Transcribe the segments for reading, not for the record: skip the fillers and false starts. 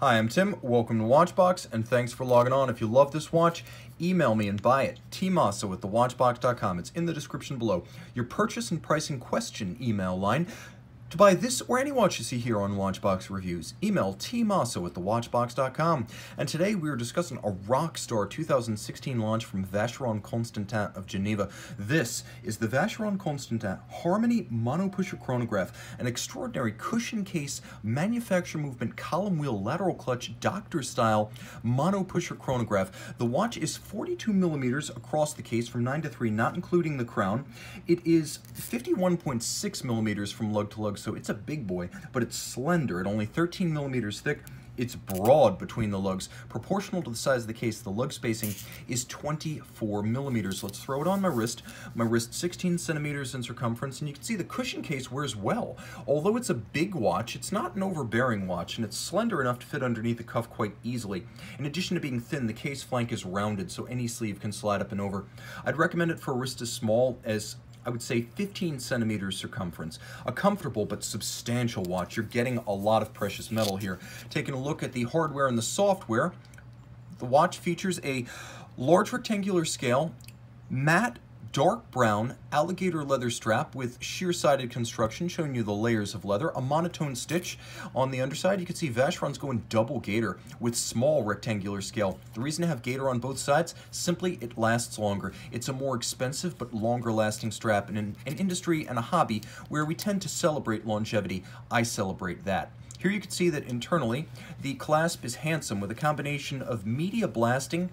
Hi, I'm Tim. Welcome to Watchbox, and thanks for logging on. If you love this watch, email me and buy it. tmosso at thewatchbox.com. It's in the description below. Your purchase and pricing question email line. To buy this or any watch you see here on Watchbox Reviews, email tmosso at thewatchbox.com. And today we are discussing a Rockstar 2016 launch from Vacheron Constantin of Geneva. This is the Vacheron Constantin Harmony Mono-Pusher Chronograph, an extraordinary cushion case, manufacture movement, column wheel, lateral clutch, doctor-style mono-pusher chronograph. The watch is 42 millimeters across the case from 9 to 3, not including the crown. It is 51.6 millimeters from lug-to-lug, so it's a big boy, but it's slender at only 13 millimeters thick. It's broad between the lugs. Proportional to the size of the case, the lug spacing is 24 millimeters. Let's throw it on my wrist. My wrist 16 centimeters in circumference, and you can see the cushion case wears well. Although it's a big watch, it's not an overbearing watch, and it's slender enough to fit underneath the cuff quite easily. In addition to being thin, the case flank is rounded, so any sleeve can slide up and over. I'd recommend it for a wrist as small as, I would say, 15 centimeters circumference. A comfortable but substantial watch. You're getting a lot of precious metal here. Taking a look at the hardware and the software, the watch features a large rectangular scale, matte dark brown alligator leather strap with sheer-sided construction, showing you the layers of leather, a monotone stitch. On the underside, you can see Vacheron's going double gator with small rectangular scale. The reason to have gator on both sides, simply it lasts longer. It's a more expensive but longer lasting strap in an industry and a hobby where we tend to celebrate longevity. I celebrate that. Here you can see that internally, the clasp is handsome with a combination of media blasting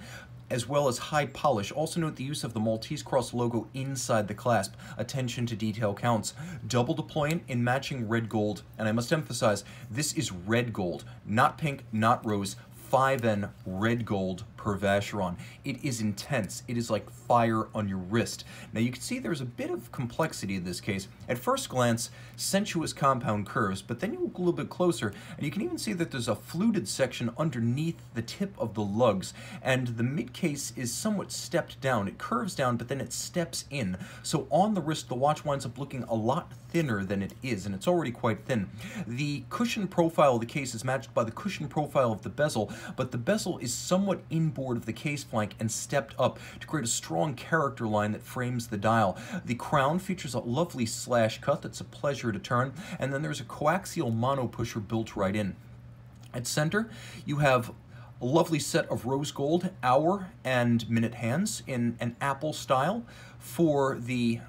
as well as high polish. Also note the use of the Maltese Cross logo inside the clasp. Attention to detail counts. Double deployant in matching red gold, and I must emphasize, this is red gold, not pink, not rose. 5N red gold per Vacheron. It is intense. It is like fire on your wrist. Now you can see there's a bit of complexity in this case. At first glance, sensuous compound curves, but then you look a little bit closer and you can even see that there's a fluted section underneath the tip of the lugs, and the mid case is somewhat stepped down. It curves down, but then it steps in. So on the wrist, the watch winds up looking a lot thinner than it is, and it's already quite thin. The cushion profile of the case is matched by the cushion profile of the bezel, but the bezel is somewhat inboard of the case flank and stepped up to create a strong character line that frames the dial. The crown features a lovely slash cut that's a pleasure to turn, and then there's a coaxial mono pusher built right in. At center, you have a lovely set of rose gold hour and minute hands in an apple style. For the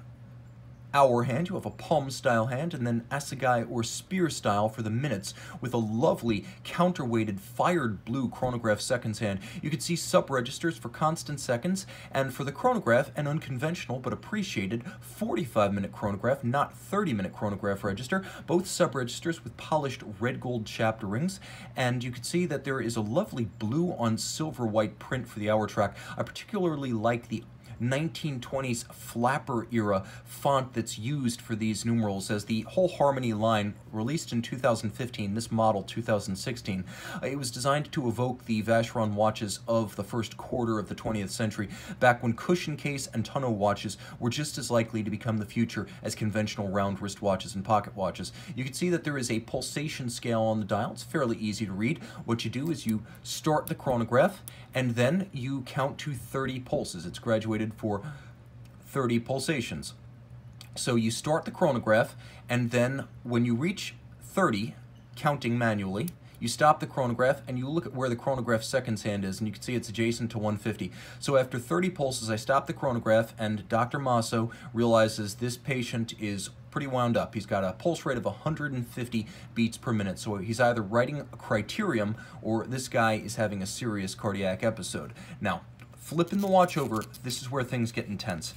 hour hand, you have a palm style hand, and then assegai or spear style for the minutes, with a lovely counterweighted fired blue chronograph seconds hand. You can see sub-registers for constant seconds, and for the chronograph, an unconventional but appreciated 45-minute chronograph, not 30-minute chronograph register, both sub-registers with polished red gold chapter rings, and you can see that there is a lovely blue on silver white print for the hour track. I particularly like the 1920s flapper era font that's used for these numerals, as the whole Harmony line, released in 2015, this model 2016, it was designed to evoke the Vacheron watches of the first quarter of the 20th century, back when cushion case and tonneau watches were just as likely to become the future as conventional round wrist watches and pocket watches. You can see that there is a pulsation scale on the dial. It's fairly easy to read. What you do is you start the chronograph, and then you count to 30 pulses. It's graduated for 30 pulsations. So you start the chronograph, and then when you reach 30, counting manually, you stop the chronograph and you look at where the chronograph seconds hand is, and you can see it's adjacent to 150. So after 30 pulses, I stop the chronograph, and Dr. Mosso realizes this patient is pretty wound up. He's got a pulse rate of 150 beats per minute, so he's either writing a criterium or this guy is having a serious cardiac episode. Now, flipping the watch over, this is where things get intense.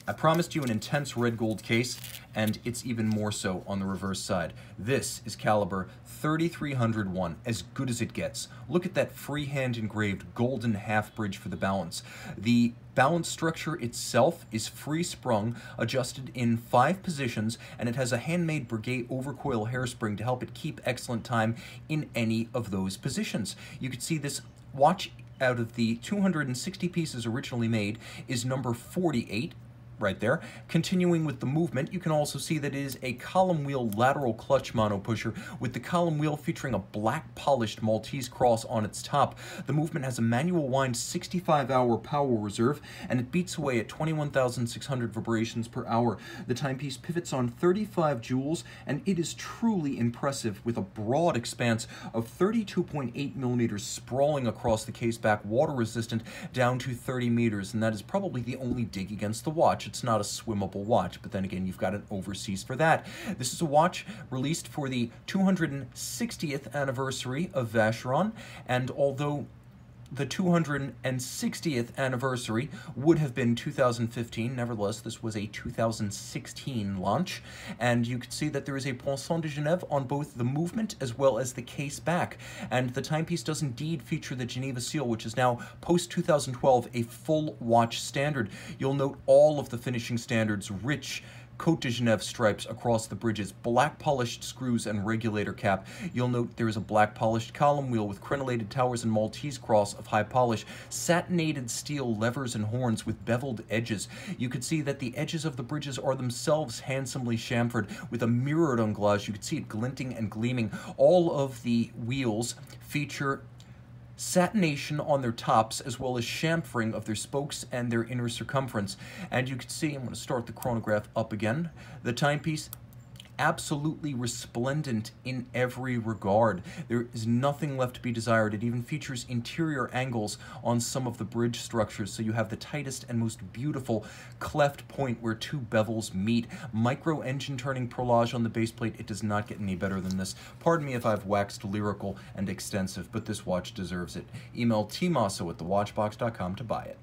I promised you an intense red gold case, and it's even more so on the reverse side. This is Calibre 3301, as good as it gets. Look at that freehand engraved golden half bridge for the balance. The balance structure itself is free sprung, adjusted in 5 positions, and it has a handmade Breguet overcoil hairspring to help it keep excellent time in any of those positions. You can see this watch, out of the 260 pieces originally made, is number 48. right there. Continuing with the movement, you can also see that it is a column wheel lateral clutch monopusher with the column wheel featuring a black polished Maltese cross on its top. The movement has a manual wind 65-hour power reserve, and it beats away at 21,600 vibrations per hour. The timepiece pivots on 35 jewels, and it is truly impressive with a broad expanse of 32.8 millimeters sprawling across the case back, water resistant down to 30 meters, and that is probably the only dig against the watch. It's not a swimmable watch, but then again, you've got an overseas for that. This is a watch released for the 260th anniversary of Vacheron, and although the 260th anniversary would have been 2015. Nevertheless, this was a 2016 launch, and you can see that there is a Poinçon de Genève on both the movement as well as the case back, and the timepiece does indeed feature the Geneva seal, which is now, post-2012, a full watch standard. You'll note all of the finishing standards, rich Côte de Genève stripes across the bridges, black polished screws and regulator cap. You'll note there is a black polished column wheel with crenellated towers and Maltese cross of high polish, satinated steel levers and horns with beveled edges. You could see that the edges of the bridges are themselves handsomely chamfered with a mirrored englage. You could see it glinting and gleaming. All of the wheels feature satination on their tops as well as chamfering of their spokes and their inner circumference. And you can see, I'm going to start the chronograph up again, the timepiece absolutely resplendent in every regard. There is nothing left to be desired. It even features interior angles on some of the bridge structures, so you have the tightest and most beautiful cleft point where two bevels meet. Micro engine turning perlage on the base plate. It does not get any better than this. Pardon me if I've waxed lyrical and extensive, but this watch deserves it. Email tmosso@thewatchbox.com to buy it.